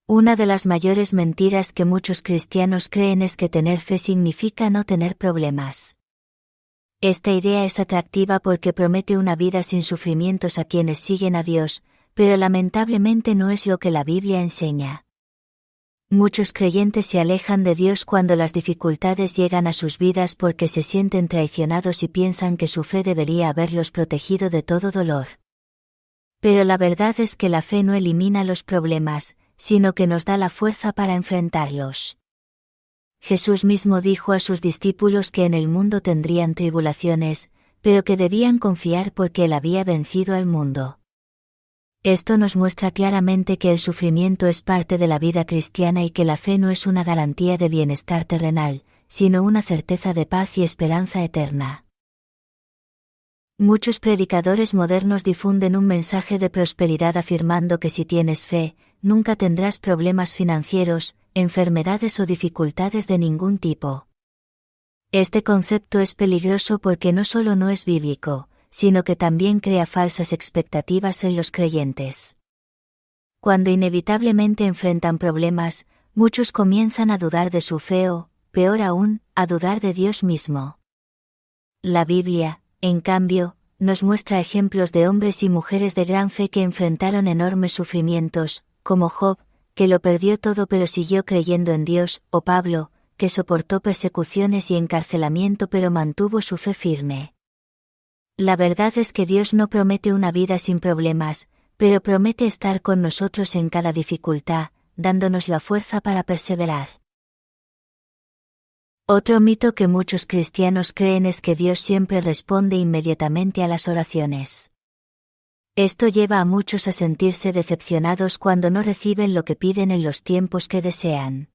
Una de las mayores mentiras que muchos cristianos creen es que tener fe significa no tener problemas. Esta idea es atractiva porque promete una vida sin sufrimientos a quienes siguen a Dios, pero lamentablemente no es lo que la Biblia enseña. Muchos creyentes se alejan de Dios cuando las dificultades llegan a sus vidas porque se sienten traicionados y piensan que su fe debería haberlos protegido de todo dolor. Pero la verdad es que la fe no elimina los problemas, sino que nos da la fuerza para enfrentarlos. Jesús mismo dijo a sus discípulos que en el mundo tendrían tribulaciones, pero que debían confiar porque Él había vencido al mundo. Esto nos muestra claramente que el sufrimiento es parte de la vida cristiana y que la fe no es una garantía de bienestar terrenal, sino una certeza de paz y esperanza eterna. Muchos predicadores modernos difunden un mensaje de prosperidad afirmando que si tienes fe, nunca tendrás problemas financieros, enfermedades o dificultades de ningún tipo. Este concepto es peligroso porque no solo no es bíblico, sino que también crea falsas expectativas en los creyentes. Cuando inevitablemente enfrentan problemas, muchos comienzan a dudar de su fe o, peor aún, a dudar de Dios mismo. La Biblia, en cambio, nos muestra ejemplos de hombres y mujeres de gran fe que enfrentaron enormes sufrimientos, como Job, que lo perdió todo pero siguió creyendo en Dios, o Pablo, que soportó persecuciones y encarcelamiento pero mantuvo su fe firme. La verdad es que Dios no promete una vida sin problemas, pero promete estar con nosotros en cada dificultad, dándonos la fuerza para perseverar. Otro mito que muchos cristianos creen es que Dios siempre responde inmediatamente a las oraciones. Esto lleva a muchos a sentirse decepcionados cuando no reciben lo que piden en los tiempos que desean.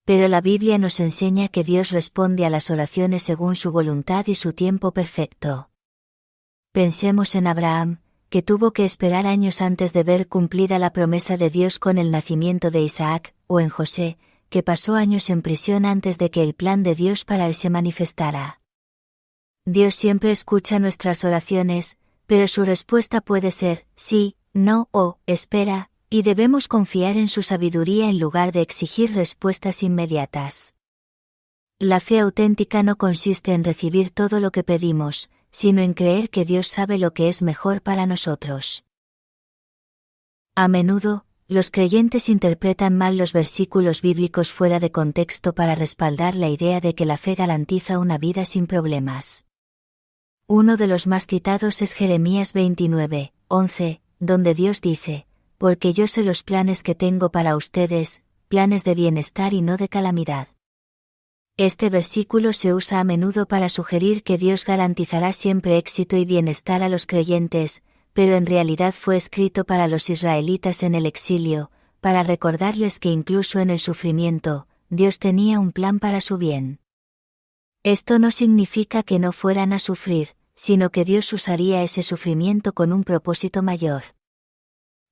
Pero la Biblia nos enseña que Dios responde a las oraciones según su voluntad y su tiempo perfecto. Pensemos en Abraham, que tuvo que esperar años antes de ver cumplida la promesa de Dios con el nacimiento de Isaac, o en José, que pasó años en prisión antes de que el plan de Dios para él se manifestara. Dios siempre escucha nuestras oraciones, pero su respuesta puede ser sí, no o espera, y debemos confiar en su sabiduría en lugar de exigir respuestas inmediatas. La fe auténtica no consiste en recibir todo lo que pedimos, sino en creer que Dios sabe lo que es mejor para nosotros. A menudo, los creyentes interpretan mal los versículos bíblicos fuera de contexto para respaldar la idea de que la fe garantiza una vida sin problemas. Uno de los más citados es Jeremías 29:11, donde Dios dice: «Porque yo sé los planes que tengo para ustedes, planes de bienestar y no de calamidad». Este versículo se usa a menudo para sugerir que Dios garantizará siempre éxito y bienestar a los creyentes, pero en realidad fue escrito para los israelitas en el exilio, para recordarles que incluso en el sufrimiento, Dios tenía un plan para su bien. Esto no significa que no fueran a sufrir, sino que Dios usaría ese sufrimiento con un propósito mayor.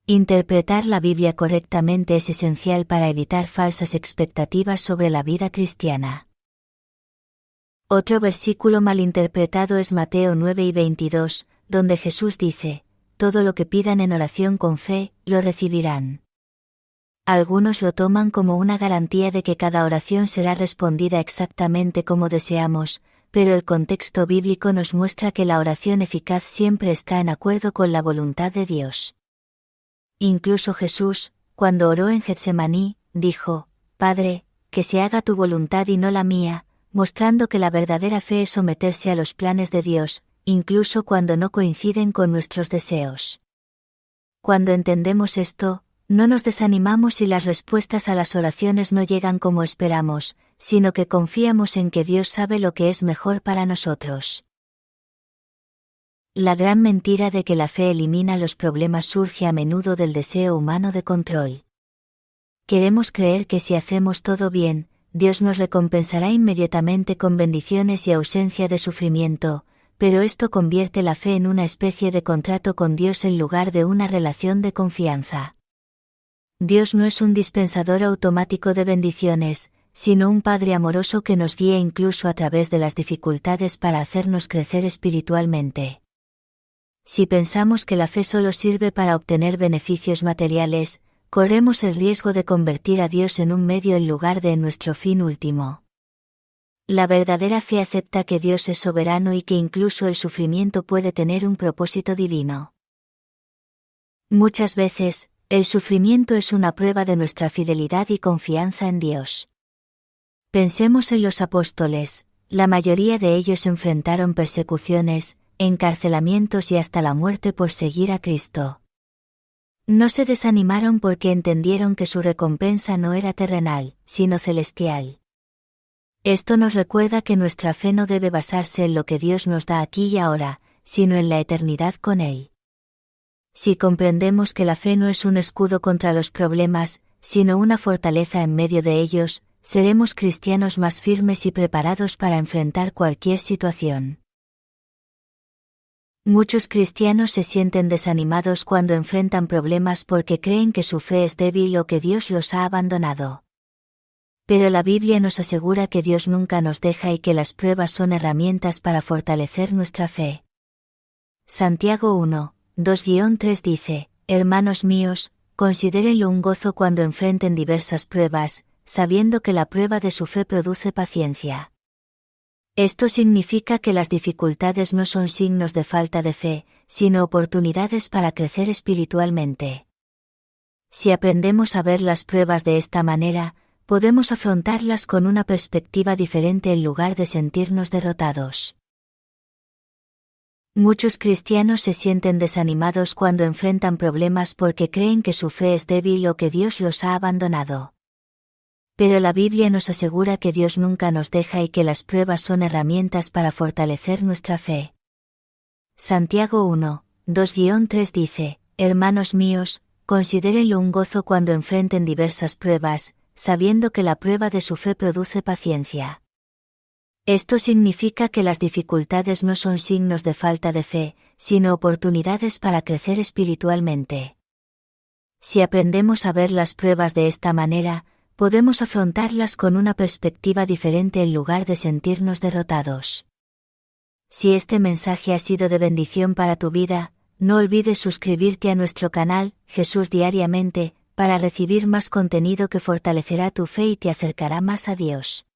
Interpretar la Biblia correctamente es esencial para evitar falsas expectativas sobre la vida cristiana. Otro versículo malinterpretado es Mateo 9:22, donde Jesús dice: «Todo lo que pidan en oración con fe, lo recibirán». Algunos lo toman como una garantía de que cada oración será respondida exactamente como deseamos, pero el contexto bíblico nos muestra que la oración eficaz siempre está en acuerdo con la voluntad de Dios. Incluso Jesús, cuando oró en Getsemaní, dijo: «Padre, que se haga tu voluntad y no la mía», mostrando que la verdadera fe es someterse a los planes de Dios, incluso cuando no coinciden con nuestros deseos. Cuando entendemos esto, no nos desanimamos si las respuestas a las oraciones no llegan como esperamos, sino que confiamos en que Dios sabe lo que es mejor para nosotros. La gran mentira de que la fe elimina los problemas surge a menudo del deseo humano de control. Queremos creer que si hacemos todo bien, Dios nos recompensará inmediatamente con bendiciones y ausencia de sufrimiento, pero esto convierte la fe en una especie de contrato con Dios en lugar de una relación de confianza. Dios no es un dispensador automático de bendiciones, sino un Padre amoroso que nos guía incluso a través de las dificultades para hacernos crecer espiritualmente. Si pensamos que la fe solo sirve para obtener beneficios materiales, corremos el riesgo de convertir a Dios en un medio en lugar de en nuestro fin último. La verdadera fe acepta que Dios es soberano y que incluso el sufrimiento puede tener un propósito divino. Muchas veces, el sufrimiento es una prueba de nuestra fidelidad y confianza en Dios. Pensemos en los apóstoles, la mayoría de ellos enfrentaron persecuciones, encarcelamientos y hasta la muerte por seguir a Cristo. No se desanimaron porque entendieron que su recompensa no era terrenal, sino celestial. Esto nos recuerda que nuestra fe no debe basarse en lo que Dios nos da aquí y ahora, sino en la eternidad con Él. Si comprendemos que la fe no es un escudo contra los problemas, sino una fortaleza en medio de ellos, seremos cristianos más firmes y preparados para enfrentar cualquier situación. Muchos cristianos se sienten desanimados cuando enfrentan problemas porque creen que su fe es débil o que Dios los ha abandonado. Pero la Biblia nos asegura que Dios nunca nos deja y que las pruebas son herramientas para fortalecer nuestra fe. Santiago 1, 2-3 dice: Hermanos míos, considérenlo un gozo cuando enfrenten diversas pruebas, sabiendo que la prueba de su fe produce paciencia. Esto significa que las dificultades no son signos de falta de fe, sino oportunidades para crecer espiritualmente. Si aprendemos a ver las pruebas de esta manera, podemos afrontarlas con una perspectiva diferente en lugar de sentirnos derrotados. Muchos cristianos se sienten desanimados cuando enfrentan problemas porque creen que su fe es débil o que Dios los ha abandonado. Pero la Biblia nos asegura que Dios nunca nos deja y que las pruebas son herramientas para fortalecer nuestra fe. Santiago 1, 2-3 dice: Hermanos míos, considérenlo un gozo cuando enfrenten diversas pruebas, sabiendo que la prueba de su fe produce paciencia. Esto significa que las dificultades no son signos de falta de fe, sino oportunidades para crecer espiritualmente. Si aprendemos a ver las pruebas de esta manera, podemos afrontarlas con una perspectiva diferente en lugar de sentirnos derrotados. Si este mensaje ha sido de bendición para tu vida, no olvides suscribirte a nuestro canal, Jesús Diariamente, para recibir más contenido que fortalecerá tu fe y te acercará más a Dios.